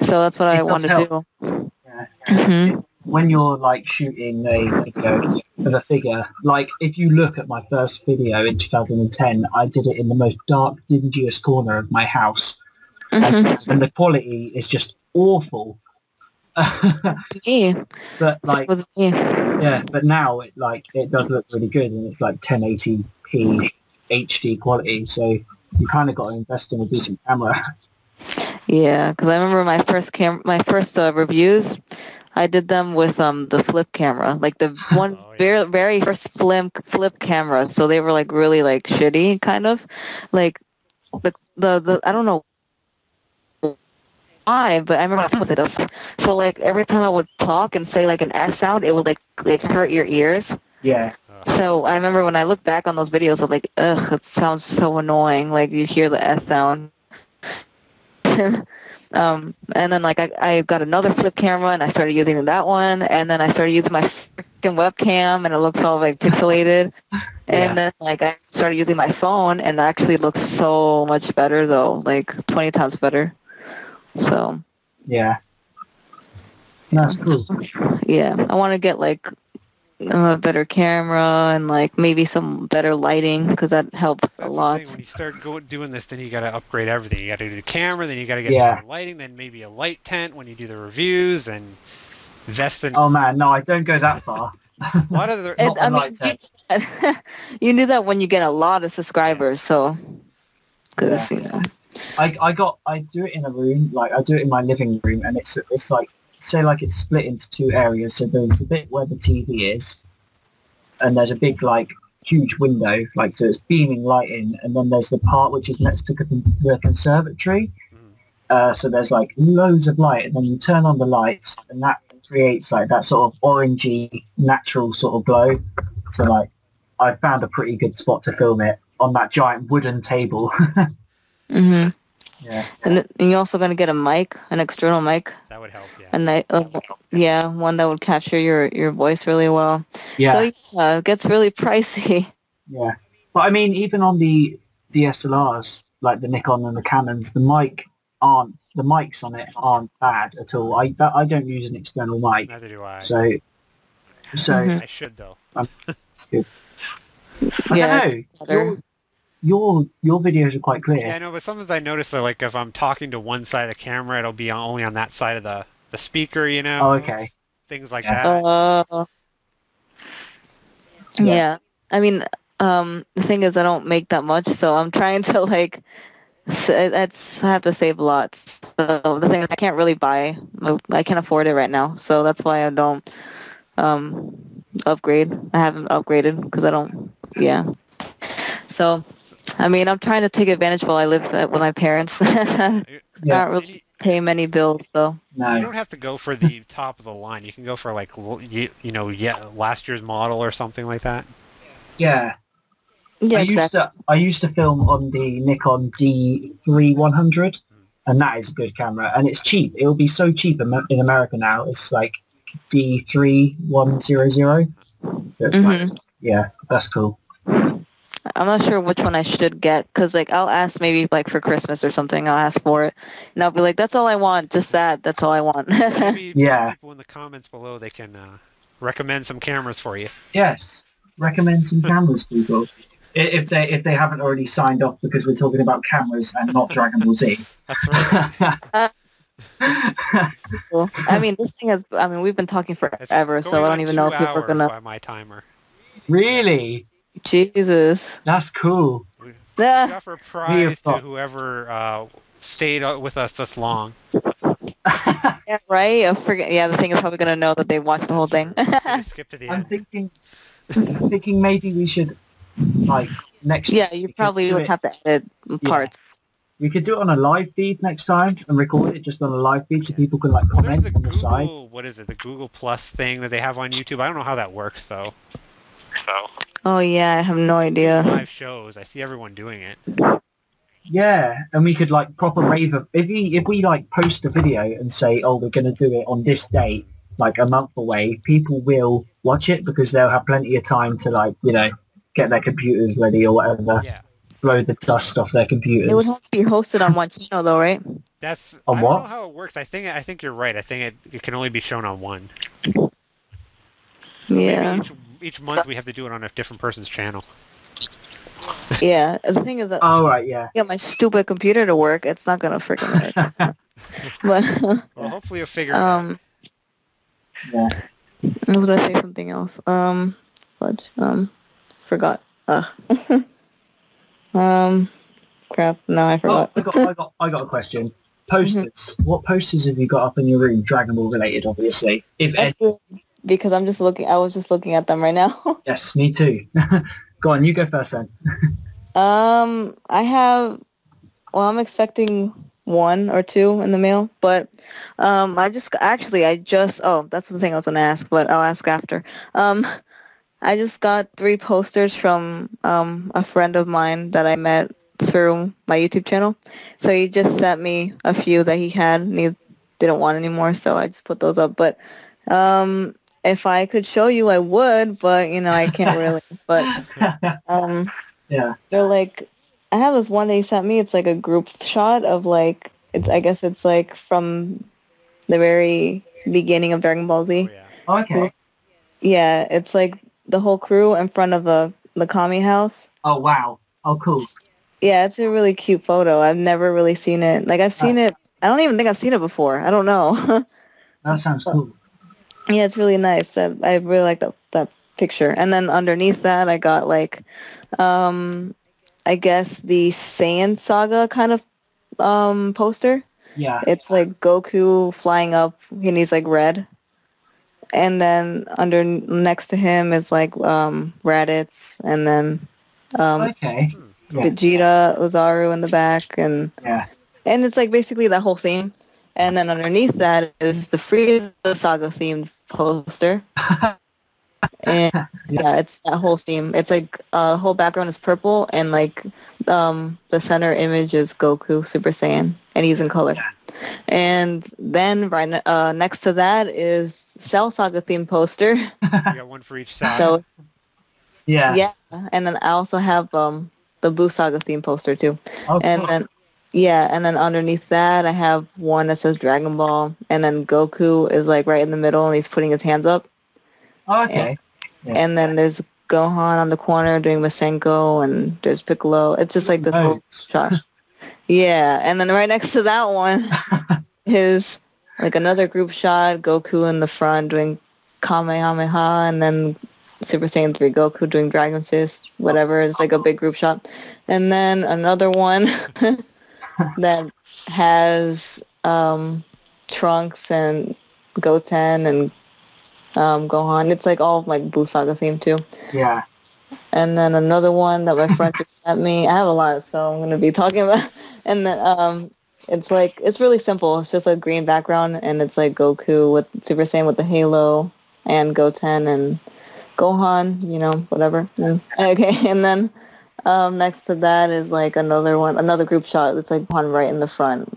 so that's what I want to do. Yeah. Mm-hmm. When you're like shooting a video of a figure, like if you look at my first video in 2010, I did it in the most dark, dingiest corner of my house, and the quality is just awful. But like, but now it does look really good, and it's like 1080p HD quality. So you kind of got to invest in a decent camera. Yeah, because I remember my first reviews. I did them with the flip camera, like the one very first flip camera. So they were like really like shitty, kind of like the I don't know why, but I remember with it. So like every time I would talk and say like an S sound, it would like hurt your ears. Yeah. So I remember when I look back on those videos, I'm like, ugh, it sounds so annoying. Like you hear the S sound. And then like I got another flip camera and I started using that one, and then I started using my freaking webcam and it looks all like pixelated. And then like I started using my phone and it actually looks so much better though, like 20 times better. So yeah, that's cool. Yeah, I want to get like a better camera and like maybe some better lighting because that helps a lot. When you start doing this, then you got to upgrade everything. You got to do the camera, then you got to get better lighting, then maybe a light tent when you do the reviews, and invest in. Oh man, no, I don't go that far. A lot of the. I mean, you do that when you get a lot of subscribers, so because you know. I do it in a room, like I do it in my living room, and it's like, say like it's split into two areas. So there's a bit where the TV is, and there's a big like huge window, like so it's beaming light in, and then there's the part which is next to the conservatory. So there's like loads of light, and then you turn on the lights, and that creates like that sort of orangey natural sort of glow. So like I found a pretty good spot to film it on that giant wooden table. Mm-hmm. Yeah. And you're also going to get a mic, an external mic. That would help, yeah. And one that would capture your voice really well. Yeah. So it gets really pricey. Yeah. But I mean, even on the DSLRs, like the Nikon and the Canons, the mics on it aren't bad at all. I don't use an external mic. Neither do I. So I should though. That's good. I don't know. Your videos are quite clear. Yeah, I know, but sometimes I notice that like if I'm talking to one side of the camera, it'll be only on that side of the speaker, you know. Oh, okay. Things like that. Yeah. I mean, the thing is, I don't make that much, so I'm trying to like. I have to save a lot. So the thing is, I can't really buy. I can't afford it right now, so that's why I don't upgrade. I haven't upgraded because I don't. Yeah. So. I mean, I'm trying to take advantage while I live with my parents. Not really pay many bills, though. No. You don't have to go for the top of the line. You can go for like last year's model or something like that. Yeah. Yeah, exactly. I used to film on the Nikon D3100, and that is a good camera, and it's cheap. It will be so cheap in America now. It's like D3100. So it's like, yeah, that's cool. I'm not sure which one I should get because, like, I'll ask maybe, like, for Christmas or something. I'll ask for it, and I'll be like, "That's all I want. Just that. That's all I want." Maybe people in the comments below they can recommend some cameras for you. Yes, recommend some cameras, people. If they haven't already signed off because we're talking about cameras and not Dragon Ball Z. That's right. Cool. I mean, this thing has. I mean, we've been talking forever, so I don't even know if people are gonna. By my timer. Really? Jesus. That's cool. We Yeah, offer a prize to whoever stayed with us this long. yeah, right. I forget. Yeah, the thing is probably gonna know that they watched the whole thing. They just skip to the I'm end. thinking maybe we should like next. Yeah, you we could probably do would it- have to edit Yeah. parts. We could do it on a live feed next time and record it just on a live feed so people can like Well, there's comment the on the side. Google, what is it, the Google Plus thing that they have on YouTube. I don't know how that works, though. Oh yeah, I have no idea. Live shows, I see everyone doing it. Yeah, and we could like proper rave of if we like post a video and say, oh, we're going to do it on this date, like a month away, people will watch it because they'll have plenty of time to like get their computers ready or whatever, Yeah. blow the dust off their computers. It would have to be hosted on one channel though, right? That's On I what? don't know how it works. I think you're right. I think it can only be shown on one. So Yeah. maybe each month we have to do it on a different person's channel. Yeah. The thing is that Oh right, yeah. get my stupid computer to work, it's not gonna freaking work. But Well, hopefully you'll figure it out. Yeah. I was gonna say something else. But forgot. Crap. No, I Oh, forgot. I got a question. Posters. What posters have you got up in your room? Dragon Ball related, obviously. If That's good, because I was just looking at them right now. yes, me too. Go on, you go first then. I have. Well, I'm expecting 1 or 2 in the mail, but oh, that's the thing I was gonna ask, but I'll ask after. I just got 3 posters from a friend of mine that I met through my YouTube channel. So he just sent me a few that he had and he didn't want anymore, so I just put those up. But if I could show you, I would, but I can't really. But Yeah. they're like, I have this one that he sent me. It's like a group shot of like, I guess it's like from the very beginning of Dragon Ball Z. Oh, yeah. Okay. Yeah, it's like the whole crew in front of the Kami house. Oh wow. Oh cool. Yeah, it's a really cute photo. I've never really seen it. Like, I've seen it. I don't even think I've seen it before. I don't know. That sounds cool. Yeah, it's really nice. I really like that picture. And then underneath that, I got like, I guess the Saiyan saga kind of poster. Yeah. It's like Goku flying up, and he's like red. And then next to him is like Raditz, and then Okay. Yeah. Vegeta, Ozaru in the back, and Yeah. it's like basically that whole theme. And then underneath that is the Frieza Saga themed poster. And yeah, it's that whole theme. It's like whole background is purple, and like the center image is Goku Super Saiyan, and he's in color. And then right next to that is Cell Saga themed poster. You got one for each side. So Yeah. yeah, and then I also have the Buu Saga theme poster too. Oh, And cool. then and then underneath that I have one that says Dragon Ball, and then Goku is like right in the middle and he's putting his hands up. Okay. Yeah. And then there's Gohan on the corner doing Masenko, and there's Piccolo. It's just like this whole Nice. shot. Yeah, and then right next to that one is like another group shot, Goku in the front doing Kamehameha, and then Super Saiyan 3 Goku doing Dragon Fist, whatever. It's like a big group shot. And then another one that has Trunks and Goten and Gohan. It's like all like Buu Saga theme too. Yeah. And then another one that my friend just sent me. I have a lot, so I'm gonna be talking about. And then it's like, it's really simple. It's just a green background, and it's like Goku with Super Saiyan with the halo, and Goten and Gohan, whatever. Okay, and then next to that is like another group shot. It's like Gohan right in the front,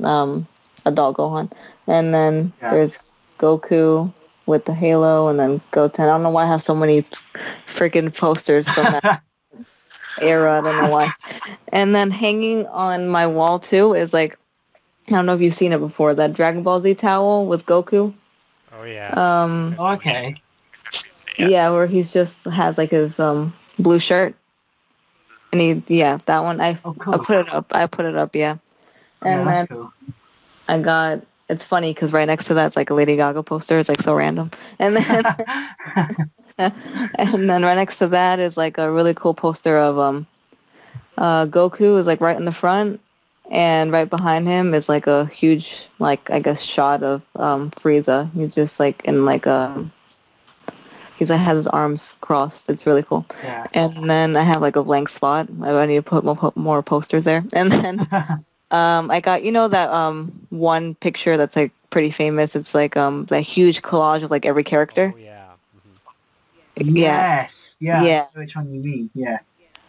adult Gohan. And then there's Goku with the halo, and then Goten. I don't know why I have so many freaking posters from that era. I don't know why. And then hanging on my wall too is like, I don't know if you've seen it before, that Dragon Ball Z towel with Goku. Oh yeah. Okay. Yeah, where he's just has like his blue shirt. And that one I put it up, yeah. And Yeah, then that's cool. I got, it's funny because right next to that's like a Lady Gaga poster. It's like so random. And then and then right next to that is like a really cool poster of Goku is like right in the front, and right behind him is like a huge, like I guess, shot of Frieza. He's just like in like a he's like has his arms crossed. It's really cool. Yeah. And then I have like a blank spot. I need to put more posters there. And then I got that one picture that's like pretty famous. It's like that huge collage of like every character. Oh yeah. Yes. Yeah. Yeah. I know which one you mean? Yeah.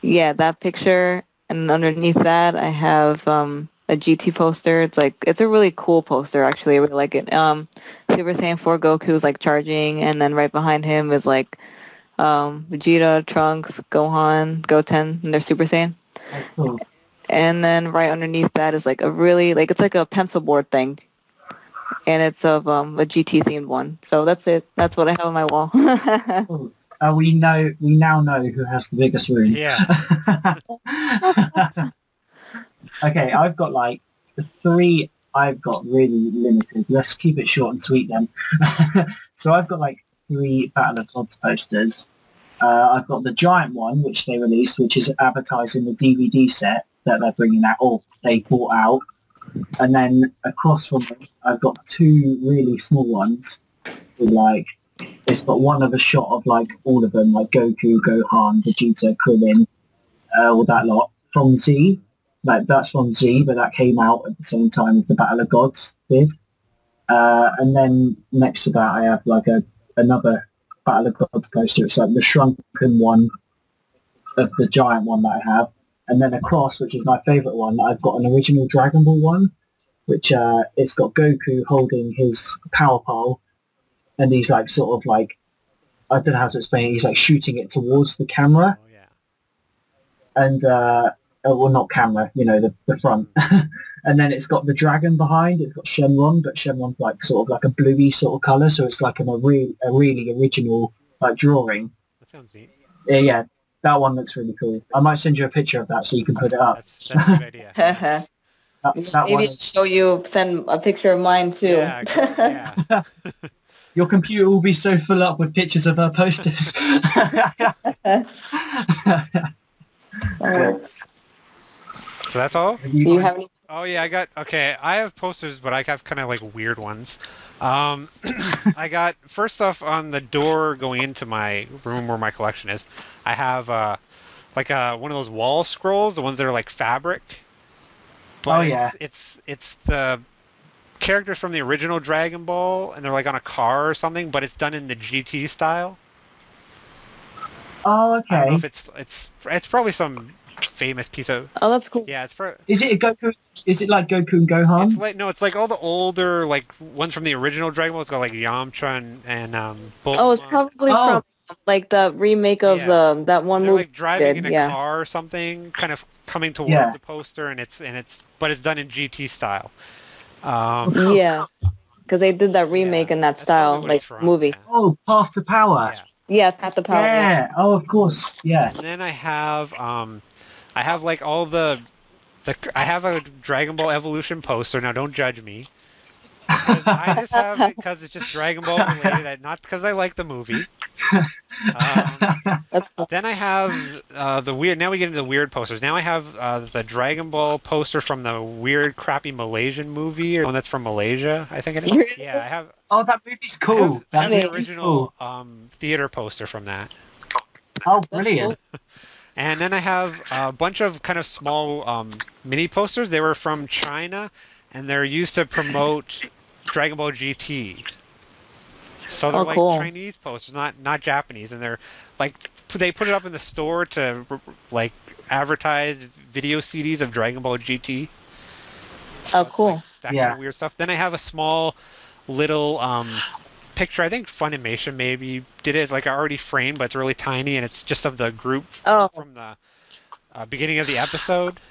Yeah, that picture. And underneath that, I have a GT poster. It's a really cool poster, actually. I really like it. Super Saiyan 4 Goku's like charging, and then right behind him is like Vegeta, Trunks, Gohan, Goten, and they're Super Saiyan. Oh, cool. And then right underneath that is like a really it's like a pencil board thing, and it's of a GT themed one. So that's it. That's what I have on my wall. Cool. We now know who has the biggest room. Yeah. Okay, I've got like the 3 I've got really limited. Let's keep it short and sweet then. So I've got like 3 Battle of Gods posters. I've got the giant one, which they released, which is advertising the DVD set that they're bringing out, or they bought out. And then across from it, I've got 2 really small ones with like, it's got one of a shot of like all of them, like Goku, Gohan, Vegeta, Krillin, all that lot from Z. Like that's from Z, but that came out at the same time as the Battle of Gods did. And then next to that, I have like another Battle of Gods poster. It's like the shrunken one of the giant one that I have. And then across, which is my favourite one, I've got an original Dragon Ball one, which it's got Goku holding his power pole. And he's like sort of like, I don't know how to explain it, he's like shooting it towards the camera. Oh yeah. And, well not camera, the front. And then it's got the dragon behind, it's got Shenron, but Shenron's like sort of like a bluey sort of colour, so it's like a really original like drawing. That sounds neat. Yeah, that one looks really cool. I might send you a picture of that so you can put it up. That's a good idea. That Maybe one, show you, send a picture of mine too. Yeah. your computer will be so full up with pictures of her posters. That works. So that's all? Do you have any? Oh yeah, I have posters, but I have kind of like weird ones. I got, first off, on the door going into my room where my collection is, I have one of those wall scrolls, the ones that are like fabric. But oh yeah. It's the characters from the original Dragon Ball, and they're like on a car or something, but it's done in the GT style. Oh, okay. I don't know if it's probably some famous piece of. Oh, that's cool. Yeah, Is it a Goku? Is it like Goku and Gohan? It's like all the older like ones from the original Dragon Ball. It's got like Yamcha and Bulma. Oh, it's probably from like the remake of that one They're movie. like driving in a car or something, kind of coming towards the poster, and it's done in GT style. Yeah, because they did that remake in that style, like movie. Yeah. Oh, Path to Power. Yeah, Path to Power. Yeah. Oh, of course. Yeah. And then I have like all I have a Dragon Ball Evolution poster. Now, don't judge me. Because I just have it because it's just Dragon Ball related, not because I like the movie. That's cool. Then I have the weird. Now we get into the weird posters. Now I have the Dragon Ball poster from the weird, crappy Malaysian movie, or one that's from Malaysia, I think it is. Really? Yeah, I have. Oh, that movie's cool. I have the That original theater poster from that. Oh, brilliant. And then I have a bunch of kind of small mini posters. They were from China, and they're used to promote Dragon Ball GT. So they're cool. Chinese posters, not Japanese, and they're like they put it up in the store to like advertise video CDs of Dragon Ball GT. So cool. Like that kind of weird stuff. Then I have a small little picture. I think Funimation maybe did it. It's like already framed, but it's really tiny, and it's just of the group from the beginning of the episode.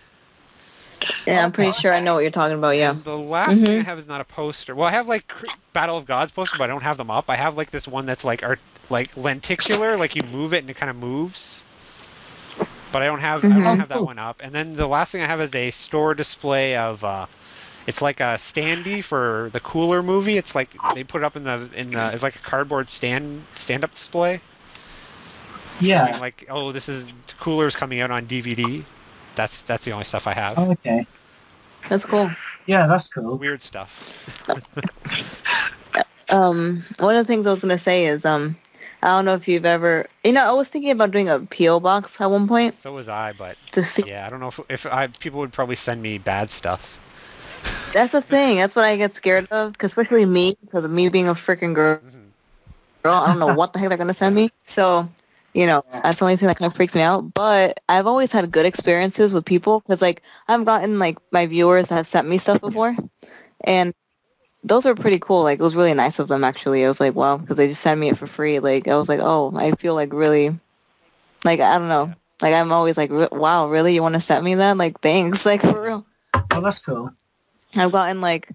Yeah, I'm pretty sure I know what you're talking about, yeah. And the last thing I have is not a poster. Well, I have like Battle of Gods poster, but I don't have them up. I have like this one that's like lenticular, like you move it and it kind of moves. But I don't have that one up. And then the last thing I have is a store display of it's like a standee for the Cooler movie. It's like they put it up in the it's like a cardboard stand-up display. Yeah. Showing like, oh, this is Cooler's coming out on DVD. that's the only stuff I have. Oh, okay. That's cool. Yeah, that's cool. Weird stuff. One of the things I was gonna say is I don't know if you've ever, I was thinking about doing a PO box at one point So was I, but to see. yeah, I don't know if people would probably send me bad stuff. That's the thing. That's what I get scared of, especially me, because of me being a freaking girl. I don't know what the heck they're gonna send me. So, that's the only thing that kind of freaks me out. But I've always had good experiences with people, because like I've gotten like my viewers that have sent me stuff before, and those are pretty cool. Like, it was really nice of them, actually. I was like, wow, because they just sent me it for free. Like, I was like, oh, I feel like really, like, I don't know. Like, I'm always like, wow, really? You want to send me that? Like, thanks. Like, for real. Oh, that's cool. I've gotten like,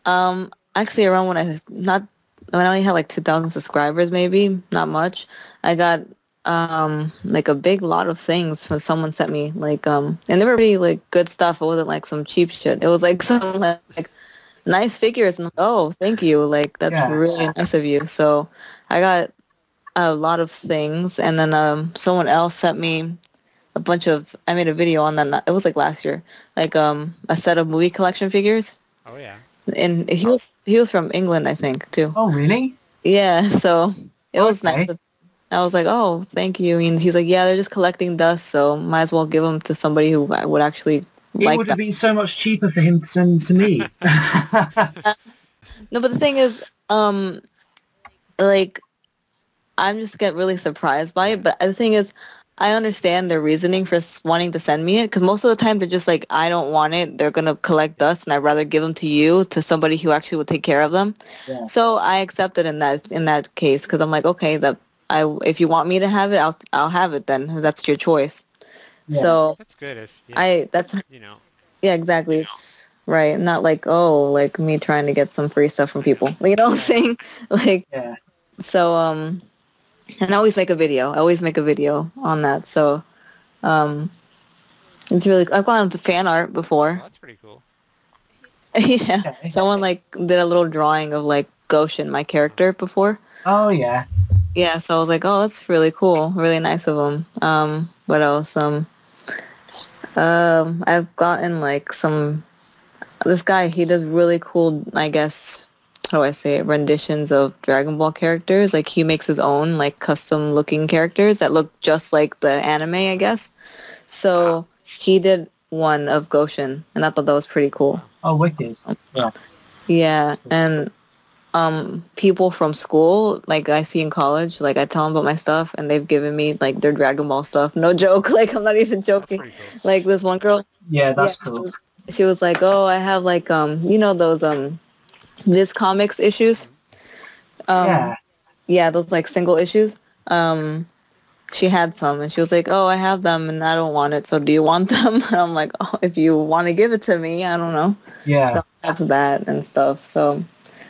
actually around when I only had like 2,000 subscribers, maybe, not much. I got, like a big lot of things from someone sent me, like, and they were really like good stuff. It wasn't like some cheap shit. It was like some like nice figures, and oh, thank you, like that's really nice of you. So I got a lot of things, and then someone else sent me a bunch of, I made a video on that, it was like last year, like a set of movie collection figures. Oh yeah. And he was from England, I think, too. Oh, really? Yeah, so it was nice. I was like, oh, thank you. And he's like, yeah, they're just collecting dust, so might as well give them to somebody who would actually It would have been so much cheaper for him to send to me. No, but the thing is, like, I'm just get really surprised by it. But the thing is, I understand their reasoning for wanting to send me it, because most of the time they're just like, I don't want it. They're going to collect dust, and I'd rather give them to you, to somebody who actually would take care of them. Yeah. So I accepted in that case, because I'm like, okay, if you want me to have it, I'll have it then. That's your choice. Yeah. So that's good. Yeah, exactly. It's right. Not like, oh, like me trying to get some free stuff from people. You know what I'm saying? Like, yeah. So, and I always make a video. On that. So, it's really, I've gone into fan art before. Oh, that's pretty cool. Yeah. Okay. Someone like did a little drawing of like Goshin, my character, before. Oh, yeah. Yeah. So I was like, oh, that's really cool. Really nice of them. What else? I've gotten like this guy, he does really cool, I guess, how do I say it, renditions of Dragon Ball characters. Like, he makes his own, like, custom-looking characters that look just like the anime, I guess. So, he did one of Goshin, and I thought that was pretty cool. Oh, wicked. Yeah. Yeah, and people from school, like, I see in college, like, I tell them about my stuff, and they've given me, like, their Dragon Ball stuff. No joke. Like, I'm not even joking. Cool. Like, this one girl. Yeah, that's cool. She was like, oh, I have, like, those, Viz Comics issues. Yeah, those like single issues. She had some, and she was like, oh, I have them and I don't want it, so do you want them? And I'm like, oh, if you want to give it to me, I don't know. Yeah. So that's that and stuff. So,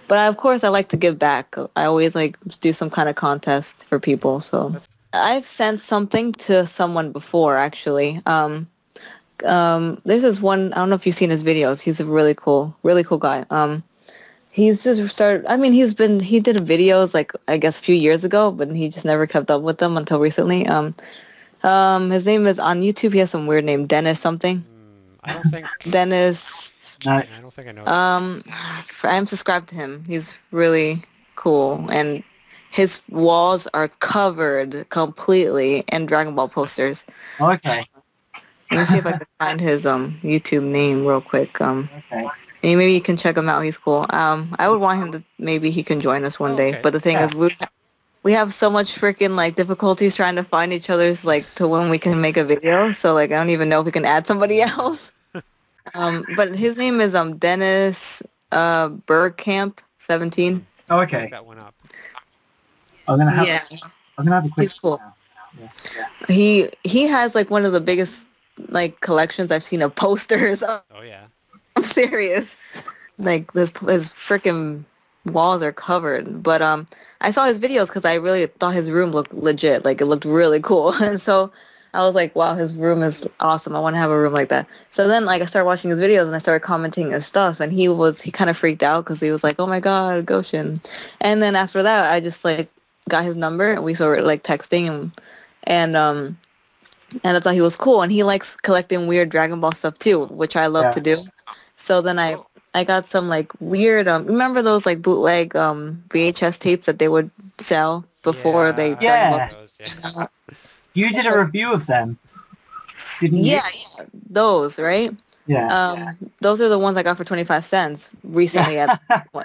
but of course I like to give back. I always like do some kind of contest for people. So I've sent something to someone before, actually. There's this one, I don't know if you've seen his videos. He's a really cool guy. He's just started, I mean, he did videos, like, I guess a few years ago, but he just never kept up with them until recently. His name is, on YouTube, he has some weird name, Dennis something. I don't think... Dennis... I don't think I know. I'm subscribed to him. He's really cool, and his walls are covered completely in Dragon Ball posters. Okay. Let me see if I can find his YouTube name real quick. Okay. Maybe you can check him out. He's cool. I would want him to, maybe he can join us one day. But the thing is, we have so much freaking like difficulties trying to find each other's like to when we can make a video. So like I don't even know if we can add somebody else. But his name is Dennis Bergkamp 17. Oh, okay. That one up. I'm gonna have a quick. He's cool. Yeah. He has like one of the biggest like collections I've seen of posters. Oh yeah. I'm serious. Like his freaking walls are covered. But I saw his videos because I really thought his room looked legit. Like it looked really cool. And so I was like, wow, his room is awesome. I want to have a room like that. So then like I started watching his videos and I started commenting his stuff, and he kind of freaked out because he was like, oh my God, Goshin. And then after that I just like got his number and we started like texting and And I thought he was cool. And he likes collecting weird Dragon Ball stuff too, which I love to do. So then I got some like weird remember those like bootleg VHS tapes that they would sell before they You did a review of them, didn't you? Yeah, those, right? Yeah. Those are the ones I got for 25 cents recently at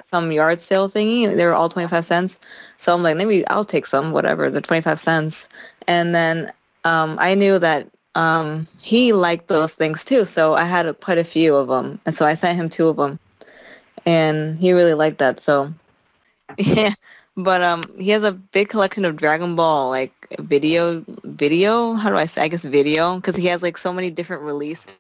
some yard sale thingy. They were all 25 cents. So I'm like, maybe I'll take some, whatever, the 25 cents. And then I knew that he liked those things too. So I had quite a few of them. And so I sent him 2 of them. And he really liked that. So, yeah. But he has a big collection of Dragon Ball, like video, how do I say, I guess video, because he has like so many different releases